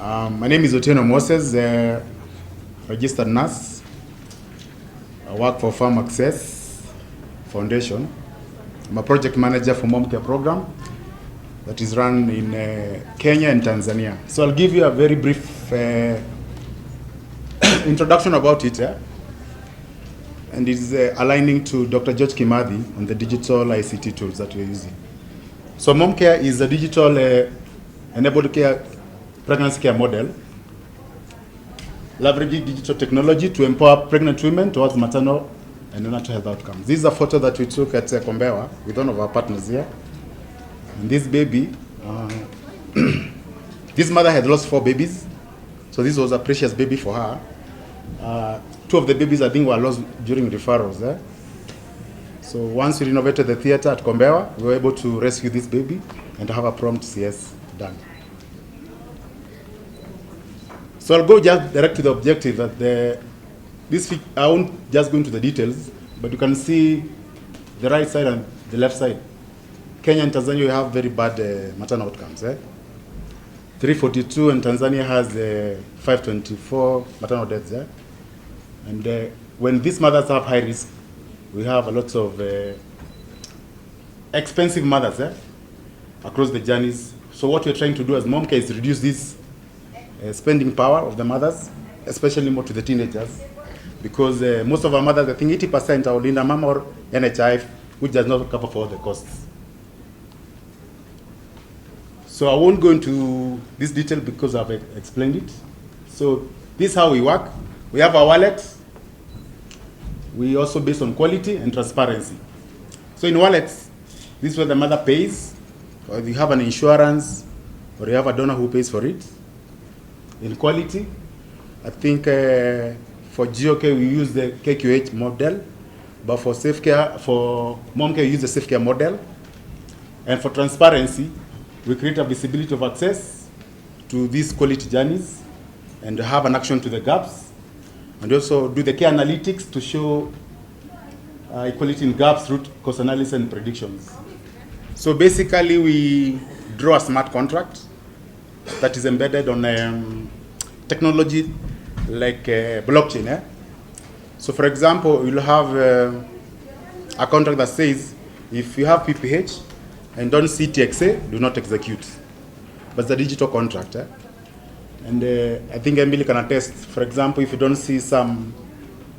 My name is Otieno Moses, registered nurse. I work for Farm Access Foundation. I'm a project manager for Mom Care program that is run in Kenya and Tanzania. So I'll give you a very brief introduction about it. And it's aligning to Dr. George Kimathi on the digital ICT tools that we're using. So Mom Care is a digital enabled care pregnancy care model, leveraging digital technology to empower pregnant women towards maternal and neonatal health outcomes. This is a photo that we took at Kombewa with one of our partners here. And this baby, this mother had lost 4 babies, so this was a precious baby for her. 2 of the babies, I think, were lost during referrals. So once we renovated the theater at Kombewa, we were able to rescue this baby and have a prompt CS done. So I'll go just direct to the objective that I won't just go into the details, but you can see the right side and the left side. Kenya and Tanzania, you have very bad maternal outcomes. 342, and Tanzania has 524 maternal deaths. And when these mothers have high risk, we have a lot of expensive mothers across the journeys. So what we're trying to do as Mom Care is reduce this spending power of the mothers, especially more to the teenagers, because most of our mothers, I think 80% are Linda Mama or NHIF, which does not cover for all the costs. So I won't go into this detail because I've explained it. So this is how we work. We have our wallet. We also based on quality and transparency. So in wallets, this is where the mother pays, or you have an insurance, or you have a donor who pays for it. In quality, I think for GOK we use the KQH model, but for safe care, for Mom Care we use the safe care model. And for transparency, we create a visibility of access to these quality journeys and have an action to the gaps. And also do the care analytics to show equality in gaps, root cause analysis, and predictions. So basically, we draw a smart contract that is embedded on technology like blockchain. So for example, you'll have a contract that says, if you have PPH and don't see TXA, do not execute. But it's a digital contract. And I think Emily can attest, for example, if you don't see some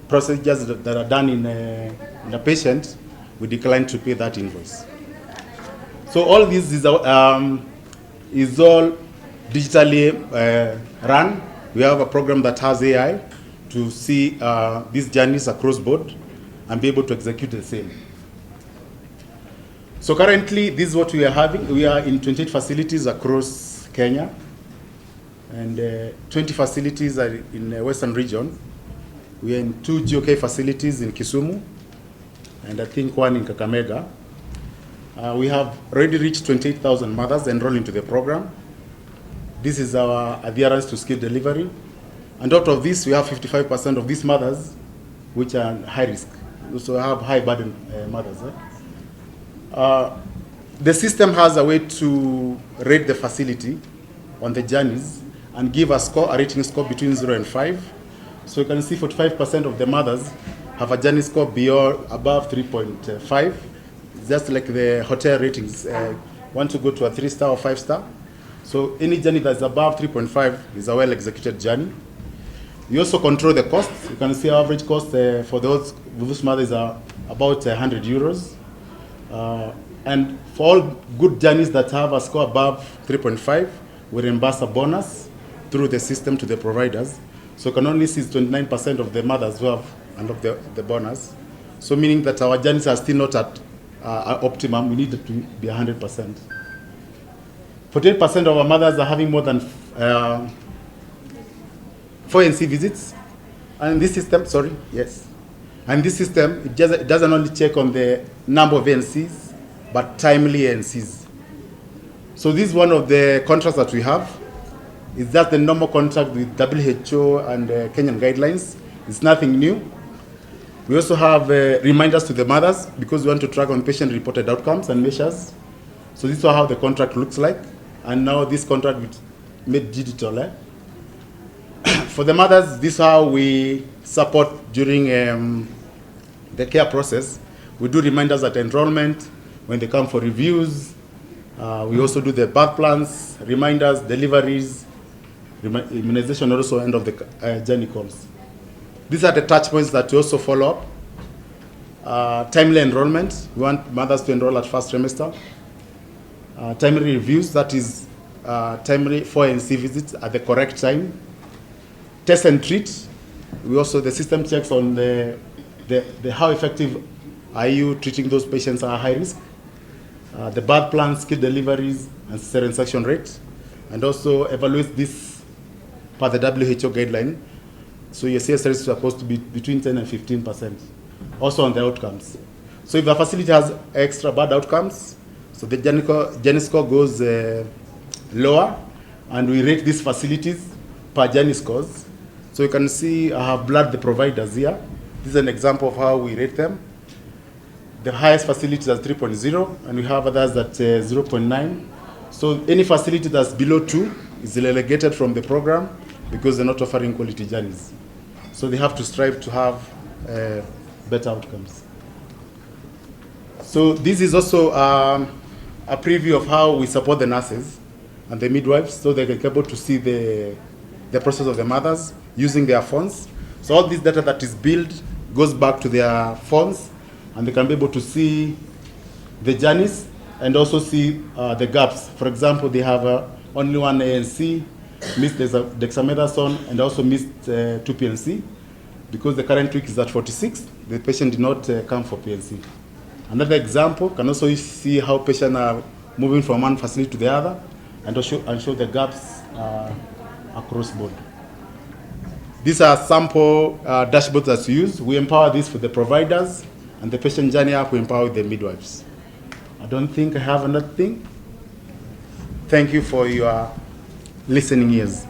procedures that are done in a patient, we decline to pay that invoice. So all this is all digitally run. We have a program that has AI to see these journeys across board and be able to execute the same. So currently, this is what we are having. We are in 28 facilities across Kenya. And 20 facilities are in the Western region. We are in 2 GOK facilities in Kisumu, and I think 1 in Kakamega. We have already reached 28,000 mothers enrolled into the program. This is our adherence to skill delivery. And out of this, we have 55% of these mothers which are high risk. So we have high burden mothers. The system has a way to rate the facility on the journeys and give a rating score between 0 and 5. So you can see 45% of the mothers have a journey score above 3.5. Just like the hotel ratings, want to go to a 3-star or 5-star. So any journey that's above 3.5 is a well-executed journey. You also control the costs. You can see our average cost for those mothers are about 100 euros. And for all good journeys that have a score above 3.5, we reimburse a bonus through the system to the providers. So you can only see 29% of the mothers who have unlocked the bonus. So meaning that our journeys are still not at optimum. We need it to be 100%. 48% of our mothers are having more than 4 NC visits. And this system, and this system, it doesn't only check on the number of NCs, but timely NCs. So this is one of the contracts that we have. It's just the normal contract with WHO and Kenyan guidelines. It's nothing new. We also have reminders to the mothers because we want to track on patient-reported outcomes and measures. So this is how the contract looks like. And now this contract is made digital. For the mothers, this is how we support during the care process. We do reminders at enrollment, when they come for reviews. We also do the birth plans, reminders, deliveries, immunization, also end of the journey calls. These are the touch points that we also follow up. Timely enrollment, we want mothers to enroll at first trimester. Timely reviews, that is timely 4NC visits at the correct time. Test and treat, we also, the system checks on the how effective are you treating those patients at high risk. The birth plans, kit deliveries, and cesarean section rate, and also evaluate this per the WHO guideline. So your CS rate is supposed to be between 10 and 15%. Also on the outcomes. So if the facility has extra bad outcomes, so the Journey score goes lower, and we rate these facilities per Journey scores. So you can see I have blurred the providers here. This is an example of how we rate them. The highest facility is at 3.0, and we have others at 0.9. So any facility that's below 2 is relegated from the program because they're not offering quality journeys. So they have to strive to have better outcomes. So this is also a preview of how we support the nurses and the midwives, so they can be able to see the process of the mothers using their phones. So all this data that is built goes back to their phones, and they can be able to see the journeys and also see the gaps. For example, they have only one ANC, missed dexamethasone, and also missed 2 PNC. Because the current week is at 46, the patient did not come for PNC. Another example, can also see how patients are moving from one facility to the other, and show the gaps across board. These are sample dashboards that we use. We empower this for the providers, and the patient journey app, we empower the midwives. I don't think I have another thing. Thank you for your listening ears.